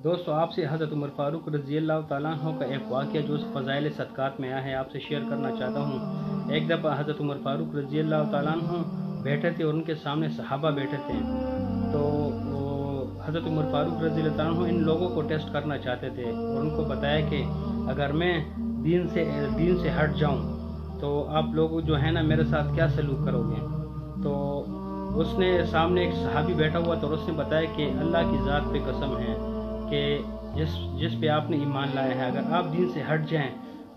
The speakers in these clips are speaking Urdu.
دوستو آپ سے حضرت عمر فاروق رضی اللہ تعالیٰ عنہ کا ایک واقعہ جو فضائل صدقات میں آیا ہے آپ سے شیئر کرنا چاہتا ہوں۔ ایک دفعہ حضرت عمر فاروق رضی اللہ تعالیٰ عنہ بیٹھے تھے اور ان کے سامنے صحابہ بیٹھے تھے، تو حضرت عمر فاروق رضی اللہ تعالیٰ عنہ ان لوگوں کو ٹیسٹ کرنا چاہتے تھے اور ان کو بتایا کہ اگر میں دین سے ہٹ جاؤں تو آپ لوگ جو ہے نا میرے ساتھ کیا سلوک کرو گے۔ تو اس نے سامنے ایک صحابی بیٹھا ہوا تھا اور اس نے بتایا کہ اللہ کی ذات پہ قسم ہے کہ جس پہ آپ نے ایمان لایا ہے، اگر آپ دین سے ہٹ جائیں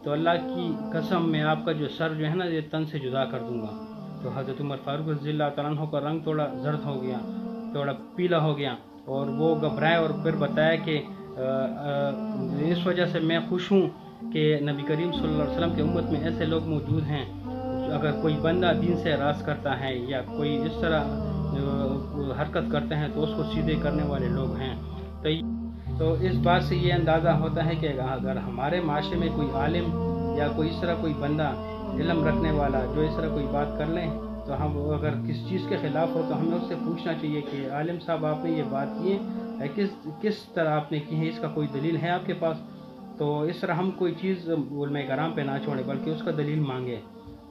تو اللہ کی قسم میں آپ کا جو سر جو ہے نا یہ تن سے جدا کر دوں گا۔ تو حضرت عمر فاروق رضی اللہ تعالیٰ عنہ کا رنگ تھوڑا زرد ہو گیا، تھوڑا پیلا ہو گیا اور وہ گھبرائے اور پھر بتایا کہ اس وجہ سے میں خوش ہوں کہ نبی کریم صلی اللہ علیہ وسلم کی امت میں ایسے لوگ موجود ہیں، اگر کوئی بندہ دین سے اعراض کرتا ہے یا کوئی اس طرح حرکت کرتے ہیں تو اس کو سیدھے کرنے والے لوگ ہیں۔ تو اس بات سے یہ اندازہ ہوتا ہے کہ اگر ہمارے معاشرے میں کوئی عالم یا کوئی اس طرح کوئی بندہ علم رکھنے والا جو اس طرح کوئی بات کر لیں تو ہم اگر کس چیز کے خلاف ہو تو ہمیں اس سے پوچھنا چاہیے کہ عالم صاحب آپ نے یہ بات کی ہے کس طرح آپ نے کی ہے، اس کا کوئی دلیل ہے آپ کے پاس؟ تو اس طرح ہم کوئی چیز علماء کرام پہ نہ چھوڑیں بلکہ اس کا دلیل مانگیں۔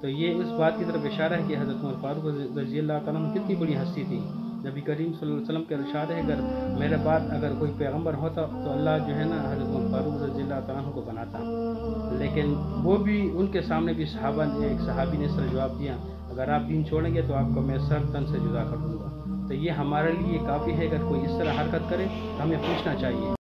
تو یہ اس بات کی طرف اشارہ ہے کہ حضرت عمر فاروق رضی اللہ تعالیٰ عنہ کتنی بڑی ہستی تھی۔ نبی کریم صلی اللہ علیہ وسلم کے ارشاد ہے اگر میرے بعد اگر کوئی پیغمبر ہوتا تو اللہ جو ہے نا حضرت عمر فاروق رضی اللہ تعالیٰ عنہ کو بناتا، لیکن وہ بھی ان کے سامنے بھی ایک صحابی نے اس طرح جواب دیا اگر آپ دین چھوڑیں گے تو آپ کو میں سر تن سے جدا کر دوں گا۔ تو یہ ہمارے لیے کافی ہے، اگر کوئی اس طرح حرکت کرے تو ہمیں پوچھنا چاہیے۔